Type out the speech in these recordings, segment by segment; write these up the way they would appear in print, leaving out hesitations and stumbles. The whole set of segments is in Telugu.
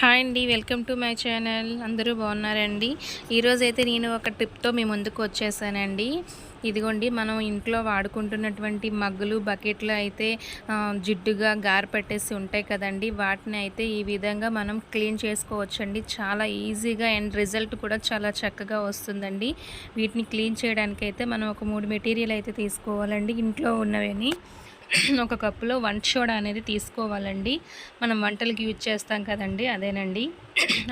హాయ్ అండి, వెల్కమ్ టు మై ఛానల్. అందరూ బాగున్నారండి? ఈరోజైతే నేను ఒక టిప్తో మీ ముందుకు వచ్చేసానండి. ఇదిగోండి, మనం ఇంట్లో వాడుకుంటున్నటువంటి మగ్గులు, బకెట్లు అయితే జిడ్డుగా గార పెట్టేసి ఉంటాయి కదండి. వాటిని అయితే ఈ విధంగా మనం క్లీన్ చేసుకోవచ్చండి. చాలా ఈజీగా అండ్ రిజల్ట్ కూడా చాలా చక్కగా వస్తుందండి. వీటిని క్లీన్ చేయడానికైతే మనం ఒక 3 మెటీరియల్ అయితే తీసుకోవాలండి. ఇంట్లో ఉన్నవని ఒక కప్పులో వంట సోడా అనేది తీసుకోవాలండి. మనం వంటలకి యూజ్ చేస్తాం కదండి, అదేనండి.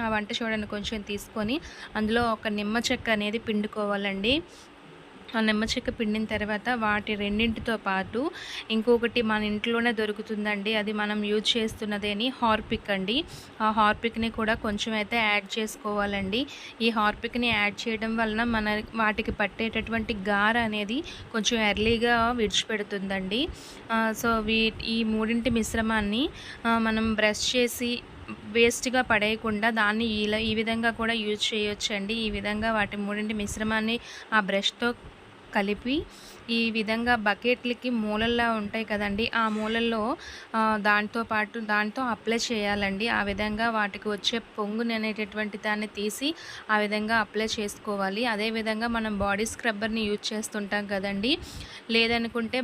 ఆ వంట సోడాను కొంచెం తీసుకొని అందులో ఒక నిమ్మ చెక్క అనేది పిండుకోవాలండి. ఆ నిమ్మ చెక్క పిండిన తర్వాత వాటి రెండింటితో పాటు ఇంకొకటి మన ఇంట్లోనే దొరుకుతుందండి. అది మనం యూజ్ చేస్తున్నదేని హార్పిక్ అండి. ఆ హార్పిక్ని కూడా కొంచెం అయితే యాడ్ చేసుకోవాలండి. ఈ హార్పిక్ని యాడ్ చేయడం వలన వాటికి పట్టేటటువంటి గార అనేది కొంచెం ఎర్లీగా విడిచిపెడుతుందండి. సో ఈ మూడింటి మిశ్రమాన్ని మనం బ్రష్ చేసి వేస్ట్గా పడేయకుండా దాన్ని ఈ విధంగా కూడా యూజ్ చేయొచ్చండి. ఈ విధంగా వాటి మూడింటి మిశ్రమాన్ని ఆ బ్రష్తో కలిపి ఈ విధంగా బకెట్లకి మూలల్లో ఉంటాయి కదండి, ఆ మూలల్లో దాంతో అప్లై చేయాలండి. ఆ విధంగా వాటికి వచ్చే పొంగుని అనేటటువంటి దాన్ని తీసి ఆ విధంగా అప్లై చేసుకోవాలి. అదేవిధంగా మనం బాడీ స్క్రబ్బర్ని యూజ్ చేస్తుంటాం కదండి, లేదనుకుంటే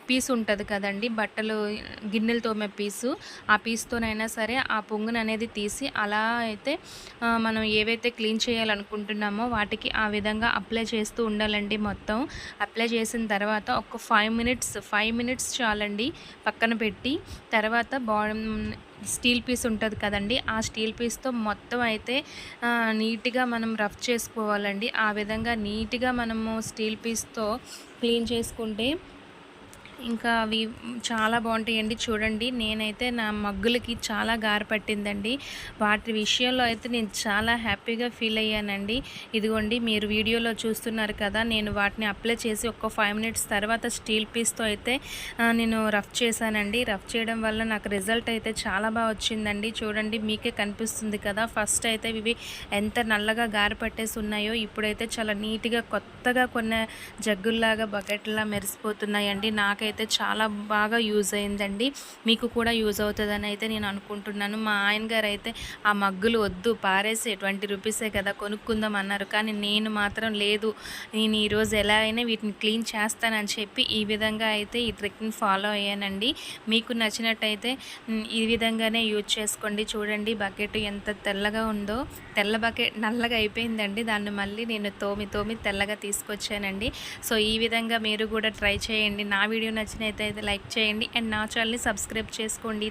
పీసు ఉంటుంది కదండి, బట్టలు గిన్నెలు తోమే పీసు, ఆ పీస్తోనైనా సరే ఆ పొంగుని అనేది తీసి అలా అయితే మనం ఏవైతే క్లీన్ చేయాలనుకుంటున్నామో వాటికి ఆ విధంగా అప్లై చేస్తూ ఉండాలండి. మొత్తం అప్లై చేసిన తర్వాత ఒక 5 మినిట్స్ చాలండి పక్కన పెట్టి, తర్వాత స్టీల్ పీస్ ఉంటుంది కదండి, ఆ స్టీల్ పీస్తో మొత్తం అయితే నీట్గా మనం రఫ్ చేసుకోవాలండి. ఆ విధంగా నీట్గా మనము స్టీల్ పీస్తో క్లీన్ చేసుకుంటే ఇంకా అవి చాలా బాగుంటాయండి. చూడండి, నేనైతే నా మగ్గులకి చాలా గార పట్టిందండి. వాటి విషయంలో అయితే నేను చాలా హ్యాపీగా ఫీల్ అయ్యానండి. ఇదిగోండి, మీరు వీడియోలో చూస్తున్నారు కదా, నేను వాటిని అప్లై చేసి ఒక 5 మినిట్స్ తర్వాత స్టీల్ పీస్తో అయితే నేను రఫ్ చేశానండి. రఫ్ చేయడం వల్ల నాకు రిజల్ట్ అయితే చాలా బాగా వచ్చిందండి. చూడండి, మీకే కనిపిస్తుంది కదా. ఫస్ట్ అయితే ఇవి ఎంత నల్లగా గార పట్టేసి ఉన్నాయో, ఇప్పుడైతే చాలా నీట్గా కొత్తగా కొన్న జగ్గుల్లాగా బకెట్లా మెరిసిపోతున్నాయండి. నాకైతే చాలా బాగా యూజ్ అయిందండి. మీకు కూడా యూజ్ అవుతుందని అయితే నేను అనుకుంటున్నాను. మా ఆయన గారు అయితే ఆ మగ్గులు వద్దు, పారేసే 20 రూపీసే కదా, కొనుక్కుందాం అన్నారు. కానీ నేను మాత్రం లేదు, నేను ఈరోజు ఎలా అయినా వీటిని క్లీన్ చేస్తానని చెప్పి ఈ విధంగా అయితే ఈ ట్రిక్ని ఫాలో అయ్యానండి. మీకు నచ్చినట్టయితే ఈ విధంగానే యూజ్ చేసుకోండి. చూడండి, బకెట్ ఎంత తెల్లగా ఉందో, తెల్ల బకెట్ నల్లగా అయిపోయిందండి. దాన్ని మళ్ళీ నేను తోమి తెల్లగా తీసుకొచ్చానండి. సో ఈ విధంగా మీరు కూడా ట్రై చేయండి. నా వీడియో నచ్చినట్లయితే లైక్ చేయండి అండ్ నా ఛానల్ని సబ్స్క్రైబ్ చేసుకోండి.